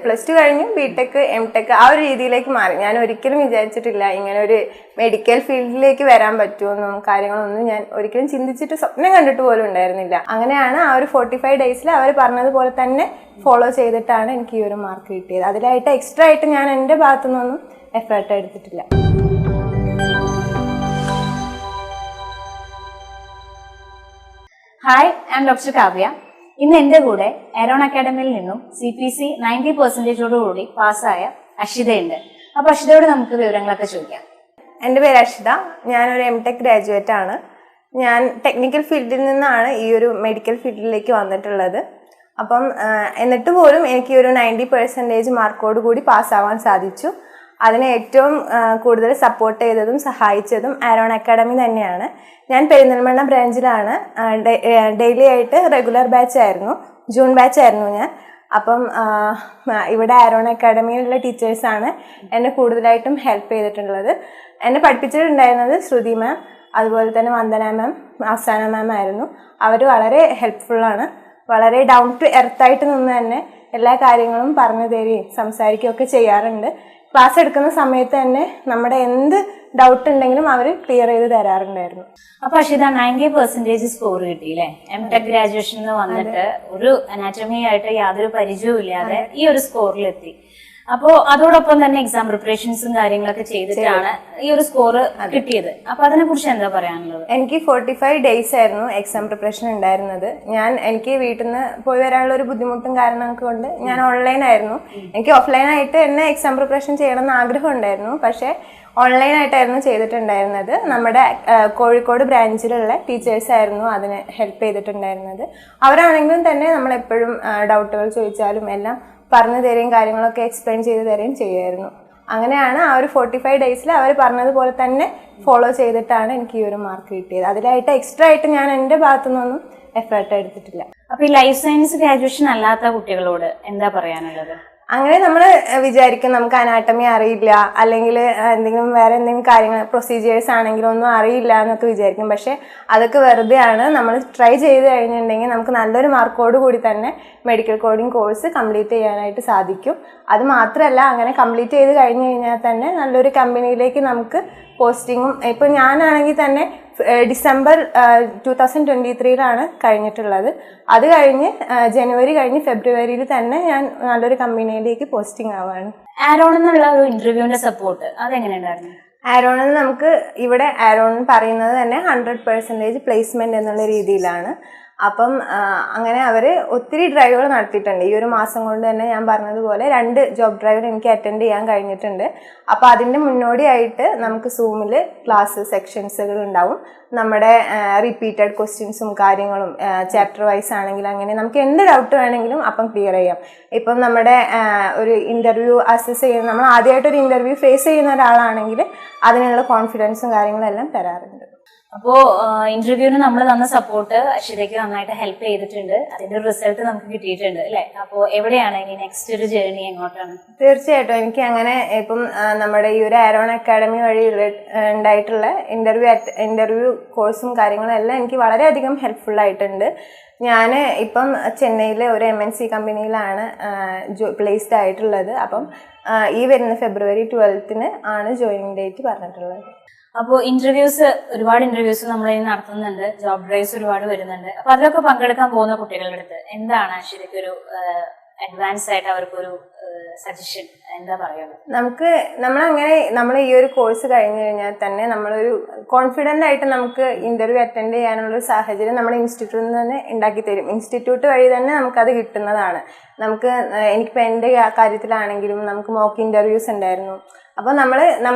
Plus two കഴിഞ്ഞു BTech MTech ആ ഒരു രീതിയിലേക്ക് മാറി. ഞാൻ ഒരിക്കലും വിചാരിച്ചിട്ടില്ല ഇങ്ങനെ ഒരു മെഡിക്കൽ ഫീൽഡിലേക്ക് വരാൻ പറ്റുമെന്നും കാര്യങ്ങളൊന്നും ഞാൻ ഒരിക്കലും ചിന്തിച്ചിട്ട് സ്വപ്നം കണ്ടിട്ട് പോലും ഉണ്ടായിരുന്നില്ല. അങ്ങനെയാണ് ആ ഒരു 45 ഡേയ്സിൽ അവർ പറഞ്ഞതുപോലെ തന്നെ ഫോളോ ചെയ്തിട്ടാണ് എനിക്ക് ഈ ഒരു മാർക്ക് കിട്ടിയത്. അതിലായിട്ട് എക്സ്ട്രാ ആയിട്ട് ഞാൻ എൻ്റെ ഭാഗത്തു നിന്നൊന്നും എഫേർട്ട് എടുത്തിട്ടില്ല. Hi, I am doctor Kavya. ഇന്ന് എൻ്റെ കൂടെ എറോൺ അക്കാഡമിയിൽ നിന്നും CPC 90% പാസ്സായ അക്ഷിതയുണ്ട്. അപ്പൊ അക്ഷിതയോട് നമുക്ക് വിവരങ്ങളൊക്കെ ചോദിക്കാം. എൻ്റെ പേര് അക്ഷിത. ഞാനൊരു എംടെക് ഗ്രാജുവേറ്റ് ആണ്. ഞാൻ ടെക്നിക്കൽ ഫീൽഡിൽ നിന്നാണ് ഈ ഒരു മെഡിക്കൽ ഫീൽഡിലേക്ക് വന്നിട്ടുള്ളത്. അപ്പം എന്നിട്ട് പോലും എനിക്ക് ഒരു 90% മാർക്കോട് കൂടി പാസ്സാവാൻ സാധിച്ചു. അതിനെ ഏറ്റവും കൂടുതൽ സപ്പോർട്ട് ചെയ്തതും സഹായിച്ചതും എറോൺ അക്കാഡമി തന്നെയാണ്. ഞാൻ പെരിന്തൽമണ്ണ ബ്രാഞ്ചിലാണ്. ഡെയിലി ആയിട്ട് റെഗുലർ ബാച്ച് ആയിരുന്നു, ജൂൺ ബാച്ച് ആയിരുന്നു ഞാൻ. അപ്പം ഇവിടെ എറോൺ അക്കാഡമിയിലുള്ള ടീച്ചേഴ്സാണ് എന്നെ കൂടുതലായിട്ടും ഹെൽപ്പ് ചെയ്തിട്ടുള്ളത്. എന്നെ പഠിപ്പിച്ചിട്ടുണ്ടായിരുന്നത് ശ്രുതി മാം, അതുപോലെ തന്നെ വന്ദന മാം, അവസാന മാം ആയിരുന്നു. അവർ വളരെ ഹെൽപ്ഫുള്ളാണ്. വളരെ ഡൗൺ ടു എർത്തായിട്ട് നിന്ന് തന്നെ എല്ലാ കാര്യങ്ങളും പറഞ്ഞു തരികയും സംസാരിക്കുകയൊക്കെ ചെയ്യാറുണ്ട്. ക്ലാസ് എടുക്കുന്ന സമയത്ത് തന്നെ നമ്മുടെ എന്ത് ഡൗട്ട് ഉണ്ടെങ്കിലും അവർ ക്ലിയർ ചെയ്ത് തരാറുണ്ടായിരുന്നു. അപ്പൊ അക്ഷിത 90% സ്കോർ കിട്ടിയില്ലേ? എംടെക് ഗ്രാജുവേഷൻ വന്നിട്ട് ഒരു അനാറ്റമി ആയിട്ട് യാതൊരു പരിചയവും ഇല്ലാതെ ഈ ഒരു സ്കോറിലെത്തി. അപ്പോ അതോടൊപ്പം തന്നെ എക്സാം പ്രിപ്പറേഷൻസും കാര്യങ്ങളൊക്കെ ചെയ്തിട്ടാണ് ഈ ഒരു സ്കോർ കിട്ടിയത്. അപ്പൊ അതിനെ കുറിച്ച് എന്താ പറയാനുള്ളത്? എനിക്ക് 45 ഡേയ്സ് ആയിരുന്നു എക്സാം പ്രിപ്പറേഷൻ ഉണ്ടായിരുന്നത്. എനിക്ക് വീട്ടിൽ നിന്ന് പോയി വരാനുള്ള ഒരു ബുദ്ധിമുട്ടും കാരണമൊക്കെ കൊണ്ട് ഞാൻ ഓൺലൈൻ ആയിരുന്നു. എനിക്ക് ഓഫ്ലൈനായിട്ട് തന്നെ എക്സാം പ്രിപ്പറേഷൻ ചെയ്യണമെന്ന് ആഗ്രഹം ഉണ്ടായിരുന്നു. പക്ഷേ ഓൺലൈനായിട്ടായിരുന്നു ചെയ്തിട്ടുണ്ടായിരുന്നത്. നമ്മുടെ കോഴിക്കോട് ബ്രാഞ്ചിലുള്ള ടീച്ചേഴ്സ് ആയിരുന്നു അതിന് ഹെൽപ്പ് ചെയ്തിട്ടുണ്ടായിരുന്നത്. അവരാണെങ്കിലും തന്നെ നമ്മളെപ്പോഴും ഡൗട്ടുകൾ ചോദിച്ചാലും എല്ലാം പറഞ്ഞു തരികയും കാര്യങ്ങളൊക്കെ എക്സ്പ്ലെയിൻ ചെയ്ത് തരികയും ചെയ്യുമായിരുന്നു. അങ്ങനെയാണ് ആ ഒരു 45 ഡേയ്സിൽ അവർ പറഞ്ഞതുപോലെ തന്നെ ഫോളോ ചെയ്തിട്ടാണ് എനിക്ക് ഈ ഒരു മാർക്ക് കിട്ടിയത്. അതിലായിട്ട് എക്സ്ട്രാ ആയിട്ട് ഞാൻ എൻ്റെ ഭാഗത്തു നിന്നൊന്നും എഫേർട്ട് എടുത്തിട്ടില്ല. അപ്പൊ ഈ ലൈഫ് സയൻസ് ഗ്രാജുവേഷൻ അല്ലാത്ത കുട്ടികളോട് എന്താ പറയാനുള്ളത്? അങ്ങനെ നമ്മൾ വിചാരിക്കും നമുക്ക് അനാട്ടമി അറിയില്ല, അല്ലെങ്കിൽ എന്തെങ്കിലും വേറെ എന്തെങ്കിലും കാര്യങ്ങൾ പ്രൊസീജിയേഴ്സ് ആണെങ്കിലും ഒന്നും അറിയില്ല എന്നൊക്കെ വിചാരിക്കും. പക്ഷെ അതൊക്കെ വെറുതെയാണ്. നമ്മൾ ട്രൈ ചെയ്ത് കഴിഞ്ഞിട്ടുണ്ടെങ്കിൽ നമുക്ക് നല്ലൊരു മാർക്കോട് കൂടി തന്നെ മെഡിക്കൽ കോഡിംഗ് കോഴ്സ് കംപ്ലീറ്റ് ചെയ്യാനായിട്ട് സാധിക്കും. അത് മാത്രമല്ല, അങ്ങനെ കംപ്ലീറ്റ് ചെയ്ത് കഴിഞ്ഞ് കഴിഞ്ഞാൽ തന്നെ നല്ലൊരു കമ്പനിയിലേക്ക് നമുക്ക് പോസ്റ്റിങ്ങും, ഇപ്പം ഞാനാണെങ്കിൽ തന്നെ ഡിസംബർ 2023 കഴിഞ്ഞിട്ടുള്ളത്. അത് കഴിഞ്ഞ് ജനുവരി കഴിഞ്ഞ് ഫെബ്രുവരിയിൽ തന്നെ ഞാൻ നല്ലൊരു കമ്പനിയിലേക്ക് പോസ്റ്റിംഗ് ആവാണ്. ആരോൺ എന്നുള്ള ഒരു ഇന്റർവ്യൂവിന്റെ സപ്പോർട്ട് അതെങ്ങനെയുണ്ടായിരുന്നു? ആരോണിൽ നമുക്ക് ഇവിടെ ആരോൺ പറയുന്നത് തന്നെ 100% പ്ലേസ്മെന്റ് എന്നുള്ള രീതിയിലാണ്. അപ്പം അങ്ങനെ അവർ ഒത്തിരി ഡ്രൈവുകൾ നടത്തിയിട്ടുണ്ട്. ഈ ഒരു മാസം കൊണ്ട് തന്നെ ഞാൻ പറഞ്ഞതുപോലെ 2 ജോബ് ഡ്രൈവ് എനിക്ക് അറ്റൻഡ് ചെയ്യാൻ കഴിഞ്ഞിട്ടുണ്ട്. അപ്പോൾ അതിൻ്റെ മുന്നോടിയായിട്ട് നമുക്ക് സൂമിൽ ക്ലാസ് സെക്ഷൻസുകൾ ഉണ്ടാവും. നമ്മുടെ റിപ്പീറ്റഡ് ക്വസ്റ്റ്യൻസും കാര്യങ്ങളും ചാപ്റ്റർ വൈസ് ആണെങ്കിൽ അങ്ങനെ നമുക്ക് എന്ത് ഡൗട്ട് വേണമെങ്കിലും അപ്പം ക്ലിയർ ചെയ്യാം. ഇപ്പം നമ്മുടെ ഒരു ഇൻ്റർവ്യൂ അസസ് ചെയ്യുന്ന, നമ്മൾ ആദ്യമായിട്ടൊരു ഇൻ്റർവ്യൂ ഫേസ് ചെയ്യുന്ന ഒരാളാണെങ്കിൽ അതിനുള്ള കോൺഫിഡൻസും കാര്യങ്ങളും എല്ലാം തരാറുണ്ട്. അപ്പോ ഇന്റർവ്യൂവിന് നമ്മൾ തന്ന സപ്പോർട്ട് അക്ഷിതയ്ക്ക് നന്നായിട്ട് ഹെൽപ്പ് ചെയ്തിട്ടുണ്ട്. അതിന്റെ റിസൾട്ട് നമുക്ക് കിട്ടിയിട്ടുണ്ട് അല്ലെ? അപ്പോ എവിടെയാണ് ഇനി നെക്സ്റ്റ് ഒരു ജേർണി എങ്ങോട്ടാണ്? തീർച്ചയായിട്ടും എനിക്ക് അങ്ങനെ ഇപ്പം നമ്മുടെ ഈ ഒരു എറോൺ അക്കാഡമി വഴി ഉണ്ടായിട്ടുള്ള ഇന്റർവ്യൂ കോഴ്സും കാര്യങ്ങളും എല്ലാം എനിക്ക് വളരെയധികം ഹെൽപ്ഫുൾ ആയിട്ടുണ്ട്. ഞാൻ ഇപ്പം ചെന്നൈയിലെ ഒരു MNC കമ്പനിയിലാണ് പ്ലേസ്ഡ് ആയിട്ടുള്ളത്. അപ്പം ഈ വരുന്ന ഫെബ്രുവരി 12 ആണ് ജോയിനിങ് ഡേറ്റ് പറഞ്ഞിട്ടുള്ളത്. അപ്പോൾ ഒരുപാട് ഇന്റർവ്യൂസ് നമ്മൾ നടത്തുന്നുണ്ട്, ജോബ് ഡ്രൈവ്സ് ഒരുപാട് വരുന്നുണ്ട്. അപ്പൊ അതിലൊക്കെ പങ്കെടുക്കാൻ പോകുന്ന കുട്ടികളുടെ അടുത്ത് എന്താണ് ശരിക്കും ഒരു അഡ്വാൻസ് ആയിട്ട് അവർക്കൊരു സജഷൻ എന്താ പറയുക? നമ്മൾ ഈ ഒരു കോഴ്സ് കഴിഞ്ഞു കഴിഞ്ഞാൽ തന്നെ നമ്മളൊരു കോൺഫിഡൻ്റ് ആയിട്ട് നമുക്ക് ഇന്റർവ്യൂ അറ്റൻഡ് ചെയ്യാനുള്ള ഒരു സാഹചര്യം നമ്മുടെ ഇൻസ്റ്റിറ്റ്യൂട്ടിൽ നിന്ന് തന്നെ ഉണ്ടാക്കി തരും. ഇൻസ്റ്റിറ്റ്യൂട്ട് വഴി തന്നെ നമുക്കത് കിട്ടുന്നതാണ്. എനിക്കിപ്പോൾ എൻ്റെ കാര്യത്തിലാണെങ്കിലും നമുക്ക് മോക്ക് ഇന്റർവ്യൂസ് ഉണ്ടായിരുന്നു. അപ്പോൾ നമ്മൾ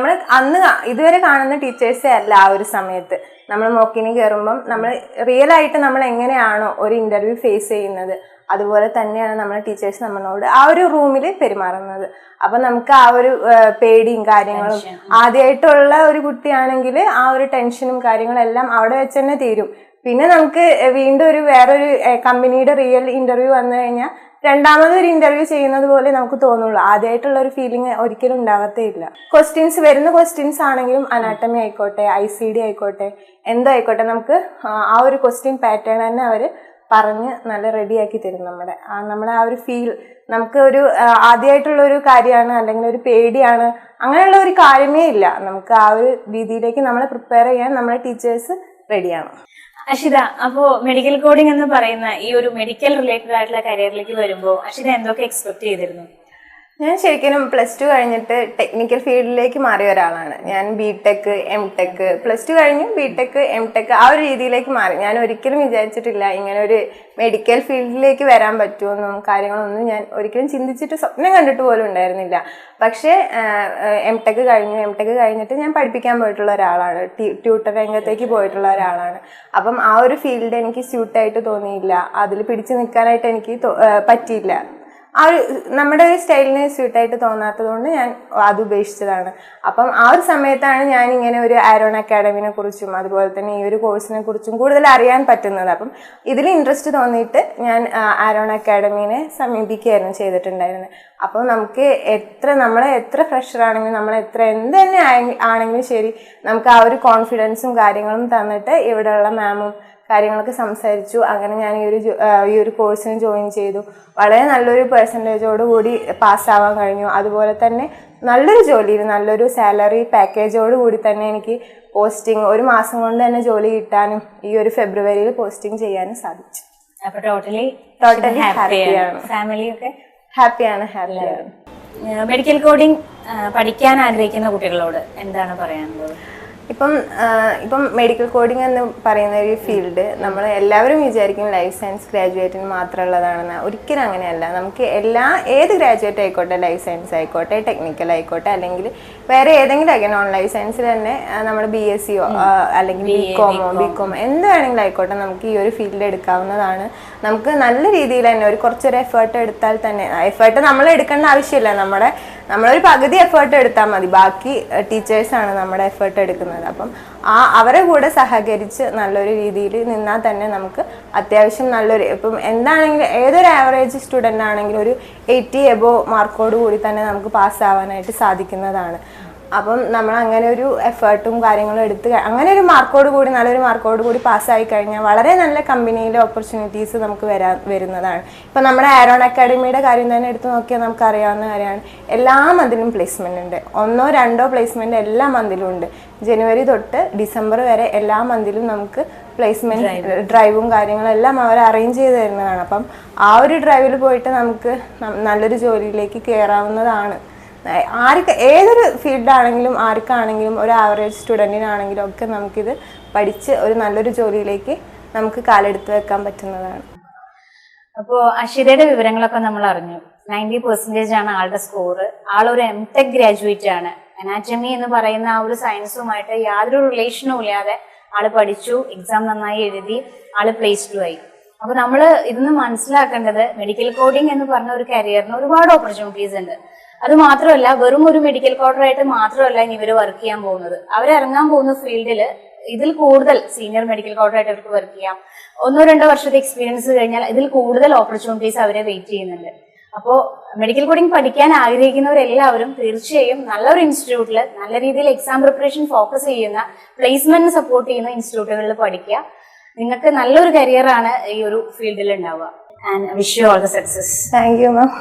അന്ന് ഇതുവരെ കാണുന്ന ടീച്ചേഴ്സേ അല്ല ആ ഒരു സമയത്ത്. നമ്മൾ മോക്കിന് കയറുമ്പം നമ്മൾ റിയൽ ആയിട്ട് നമ്മൾ എങ്ങനെയാണോ ഒരു ഇന്റർവ്യൂ ഫേസ് ചെയ്യുന്നത് അതുപോലെ തന്നെയാണ് നമ്മളെ ടീച്ചേഴ്സ് നമ്മളോട് ആ ഒരു റൂമിൽ പെരുമാറുന്നത്. അപ്പൊ നമുക്ക് ആ ഒരു പേടിയും കാര്യങ്ങളും, ആദ്യമായിട്ടുള്ള ഒരു കുട്ടിയാണെങ്കിൽ ആ ഒരു ടെൻഷനും കാര്യങ്ങളും എല്ലാം അവിടെ വെച്ച് തന്നെ തീരും. പിന്നെ നമുക്ക് വീണ്ടും വേറൊരു കമ്പനിയുടെ റിയൽ ഇന്റർവ്യൂ വന്നു കഴിഞ്ഞാൽ രണ്ടാമതൊരു ഇന്റർവ്യൂ ചെയ്യുന്നത് പോലെ നമുക്ക് തോന്നുള്ളൂ. ആദ്യമായിട്ടുള്ള ഒരു ഫീലിംഗ് ഒരിക്കലും ഉണ്ടാവത്തേ ഇല്ല. വരുന്ന ക്വസ്റ്റ്യൻസ് ആണെങ്കിലും അനാട്ടമി ആയിക്കോട്ടെ, ICD ആയിക്കോട്ടെ, എന്തോ ആയിക്കോട്ടെ, നമുക്ക് ആ ഒരു ക്വസ്റ്റ്യൻ പാറ്റേൺ തന്നെ അവർ പറഞ്ഞ് നല്ല റെഡിയാക്കി തരും നമ്മുടെ ആ ഒരു ഫീൽ. നമുക്ക് ഒരു ആദ്യമായിട്ടുള്ള ഒരു കാര്യമാണ് അല്ലെങ്കിൽ ഒരു പേടിയാണ്, അങ്ങനെയുള്ള ഒരു കാര്യമേ ഇല്ല. നമുക്ക് ആ ഒരു രീതിയിലേക്ക് നമ്മളെ പ്രിപ്പയർ ചെയ്യാൻ നമ്മളെ ടീച്ചേഴ്സ് റെഡിയാണ്. അഷിത, അപ്പോ മെഡിക്കൽ കോഡിംഗ് എന്ന് പറയുന്ന ഈ ഒരു മെഡിക്കൽ റിലേറ്റഡ് ആയിട്ടുള്ള കരിയറിലേക്ക് വരുമ്പോൾ അഷിത എന്തൊക്കെ എക്സ്പെക്ട് ചെയ്തിരുന്നു? ഞാൻ ശരിക്കും +2 കഴിഞ്ഞിട്ട് ടെക്നിക്കൽ ഫീൽഡിലേക്ക് മാറിയ ഒരാളാണ്. ഞാൻ BTech MTech +2 കഴിഞ്ഞു BTech MTech ആ ഒരു രീതിയിലേക്ക് മാറി. ഞാൻ ഒരിക്കലും വിചാരിച്ചിട്ടില്ല ഇങ്ങനെ ഒരു മെഡിക്കൽ ഫീൽഡിലേക്ക് വരാൻ പറ്റുമെന്നും കാര്യങ്ങളൊന്നും ഞാൻ ഒരിക്കലും ചിന്തിച്ചിട്ട് സ്വപ്നം കണ്ടിട്ട് പോലും ഉണ്ടായിരുന്നില്ല. പക്ഷേ MTech കഴിഞ്ഞിട്ട് ഞാൻ പഠിപ്പിക്കാൻ പോയിട്ടുള്ള ഒരാളാണ്, ട്യൂട്ടർ രംഗത്തേക്ക് പോയിട്ടുള്ള ഒരാളാണ്. അപ്പം ആ ഒരു ഫീൽഡ് എനിക്ക് സ്യൂട്ടായിട്ട് തോന്നിയില്ല, അതിൽ പിടിച്ചു നിൽക്കാനായിട്ട് എനിക്ക് പറ്റിയില്ല. ആ ഒരു നമ്മുടെ ഒരു സ്റ്റൈലിന് സ്യൂട്ടായിട്ട് തോന്നാത്തത് കൊണ്ട് ഞാൻ അത് ഉപേക്ഷിച്ചതാണ്. അപ്പം ആ ഒരു സമയത്താണ് ഞാൻ ഇങ്ങനെ ഒരു ആരോൺ അക്കാഡമിനെ കുറിച്ചും അതുപോലെ തന്നെ ഈ ഒരു കോഴ്സിനെ കുറിച്ചും കൂടുതൽ അറിയാൻ പറ്റുന്നത്. അപ്പം ഇതിൽ ഇൻട്രസ്റ്റ് തോന്നിയിട്ട് ഞാൻ ആരോൺ അക്കാഡമീനെ സമീപിക്കുകയായിരുന്നു ചെയ്തിട്ടുണ്ടായിരുന്നത്. അപ്പം നമുക്ക് നമ്മളെ എത്ര ഫ്രഷർ ആണെങ്കിലും എന്ത് തന്നെ ആണെങ്കിലും ശരി, നമുക്ക് ആ ഒരു കോൺഫിഡൻസും കാര്യങ്ങളും തന്നിട്ട് ഇവിടെയുള്ള മാമും കാര്യങ്ങളൊക്കെ സംസാരിച്ചു. അങ്ങനെ ഞാൻ ഈ ഒരു കോഴ്സിന് ജോയിൻ ചെയ്തു. വളരെ നല്ലൊരു പെർസെൻറ്റേജോട് കൂടി പാസ്സാവാൻ കഴിഞ്ഞു. അതുപോലെ തന്നെ നല്ലൊരു ജോലിയിൽ നല്ലൊരു സാലറി പാക്കേജോട് കൂടി തന്നെ എനിക്ക് പോസ്റ്റിംഗ് 1 മാസം കൊണ്ട് തന്നെ ജോലി കിട്ടാനും ഈ ഒരു ഫെബ്രുവരിയിൽ പോസ്റ്റിംഗ് ചെയ്യാനും സാധിച്ചു. അപ്പൊ ടോട്ടലി ഹാപ്പിയാണ്. ഫാമിലിയൊക്കെ ഹാപ്പിയാണ്. മെഡിക്കൽ കോഡിംഗ് പഠിക്കാൻ ആഗ്രഹിക്കുന്ന കുട്ടികളോട് എന്താണ് പറയാനുള്ളത്? ഇപ്പം മെഡിക്കൽ കോഡിംഗ് എന്ന് പറയുന്ന ഒരു ഫീൽഡ് നമ്മൾ എല്ലാവരും വിചാരിക്കും ലൈഫ് സയൻസ് ഗ്രാജുവേറ്റിന് മാത്രമുള്ളതാണെന്ന്. ഒരിക്കലും അങ്ങനെയല്ല. നമുക്ക് ഏത് ഗ്രാജുവേറ്റ് ആയിക്കോട്ടെ, ലൈഫ് സയൻസ് ആയിക്കോട്ടെ, ടെക്നിക്കൽ ആയിക്കോട്ടെ, അല്ലെങ്കിൽ വേറെ ഏതെങ്കിലും ആയിക്കോട്ടെ, നോൺ ലൈഫ് സയൻസിൽ തന്നെ നമ്മൾ BSCയോ അല്ലെങ്കിൽ ബികോമോ എന്ത് വേണമെങ്കിലും ആയിക്കോട്ടെ, നമുക്ക് ഈ ഒരു ഫീൽഡ് എടുക്കാവുന്നതാണ്. നമുക്ക് നല്ല രീതിയിൽ തന്നെ കുറച്ചൊരു എഫേർട്ട് എടുത്താൽ തന്നെ, എഫേർട്ട് നമ്മൾ എടുക്കേണ്ട ആവശ്യമില്ല, നമ്മളൊരു പകുതി എഫേർട്ട് എടുത്താൽ മതി, ബാക്കി ടീച്ചേഴ്സാണ് നമ്മുടെ എഫേർട്ട് എടുക്കുന്നത്. അപ്പം അവരെ കൂടെ സഹകരിച്ച് നല്ലൊരു രീതിയിൽ നിന്നാൽ തന്നെ നമുക്ക് അത്യാവശ്യം നല്ലൊരു, ഇപ്പം എന്താണെങ്കിലും ഏതൊരു ആവറേജ് സ്റ്റുഡൻ്റ് ആണെങ്കിലും ഒരു 80 എബോ മാർക്കോട് കൂടി തന്നെ നമുക്ക് പാസ്സാവാനായിട്ട് സാധിക്കുന്നതാണ്. അപ്പം നമ്മൾ അങ്ങനെ ഒരു എഫേർട്ടും കാര്യങ്ങളും എടുത്ത് അങ്ങനെ ഒരു നല്ലൊരു മാർക്കോട് കൂടി പാസ്സായി കഴിഞ്ഞാൽ വളരെ നല്ല കമ്പനിയിലെ ഓപ്പർച്യൂണിറ്റീസ് നമുക്ക് വരുന്നതാണ്. ഇപ്പം നമ്മുടെ ആരോൺ അക്കാഡമിയുടെ കാര്യം തന്നെ എടുത്ത് നോക്കിയാൽ നമുക്ക് അറിയാവുന്ന കാര്യമാണ്. എല്ലാ മന്തിലും പ്ലേസ്മെൻ്റ് ഉണ്ട്. 1 or 2 പ്ലേസ്മെൻ്റ് എല്ലാ മന്തിലും ഉണ്ട്. ജനുവരി തൊട്ട് ഡിസംബർ വരെ എല്ലാ മന്തിലും നമുക്ക് പ്ലേസ്മെൻറ്റ് ഡ്രൈവും കാര്യങ്ങളെല്ലാം അവർ അറേഞ്ച് ചെയ്ത് തരുന്നതാണ്. അപ്പം ആ ഒരു ഡ്രൈവിൽ പോയിട്ട് നമുക്ക് നല്ലൊരു ജോലിയിലേക്ക് കയറാവുന്നതാണ്. ഏതൊരു ഫീൽഡാണെങ്കിലും ആർക്കാണെങ്കിലും ഒരു ആവറേജ് സ്റ്റുഡൻറ്റിനാണെങ്കിലും ഒക്കെ നമുക്കിത് പഠിച്ച് ഒരു നല്ലൊരു ജോലിയിലേക്ക് നമുക്ക് കാലെടുത്ത് വെക്കാൻ പറ്റുന്നതാണ്. അപ്പോൾ അഷിതയുടെ വിവരങ്ങളൊക്കെ നമ്മൾ അറിഞ്ഞു. 90% ആണ് ആളുടെ സ്കോർ. ആളൊരു MTech ഗ്രാജുവേറ്റ് ആണ്. അനാറ്റമി എന്ന് പറയുന്ന ആ ഒരു സയൻസുമായിട്ട് യാതൊരു റിലേഷനും ഇല്ലാതെ ആള് പഠിച്ചു, എക്സാം നന്നായി എഴുതി, ആള് പ്ലേസ്ഡ് ആയി. അപ്പൊ നമ്മൾ ഇന്ന് മനസ്സിലാക്കേണ്ടത് മെഡിക്കൽ കോഡിംഗ് എന്ന് പറഞ്ഞ ഒരു കരിയറിന് ഒരുപാട് ഓപ്പർച്യൂണിറ്റീസ് ഉണ്ട്. അത് മാത്രമല്ല, വെറും ഒരു മെഡിക്കൽ കോഡറായിട്ട് മാത്രമല്ല ഇനി ഇവർ വർക്ക് ചെയ്യാൻ പോകുന്നത്. അവരിറങ്ങാൻ പോകുന്ന ഫീൽഡിൽ ഇതിൽ കൂടുതൽ സീനിയർ മെഡിക്കൽ കോഡറായിട്ട് അവർക്ക് വർക്ക് ചെയ്യാം. 1-2 വർഷത്തെ എക്സ്പീരിയൻസ് കഴിഞ്ഞാൽ ഇതിൽ കൂടുതൽ ഓപ്പർച്യൂണിറ്റീസ് അവരെ വെയിറ്റ് ചെയ്യുന്നുണ്ട്. അപ്പോൾ മെഡിക്കൽ കോഡിംഗ് പഠിക്കാൻ ആഗ്രഹിക്കുന്നവരെല്ലാവരും തീർച്ചയായും നല്ലൊരു ഇൻസ്റ്റിറ്റ്യൂട്ടിൽ നല്ല രീതിയിൽ എക്സാം പ്രിപ്പറേഷൻ ഫോക്കസ് ചെയ്യുന്ന, പ്ലേസ്മെന്റ് സപ്പോർട്ട് ചെയ്യുന്ന ഇൻസ്റ്റിറ്റ്യൂട്ടുകളിൽ പഠിക്കുക. നിങ്ങൾക്ക് നല്ലൊരു കരിയറാണ് ഈ ഒരു ഫീൽഡിൽ ഉണ്ടാവുക. And wish you all the success. Thank you ma'am.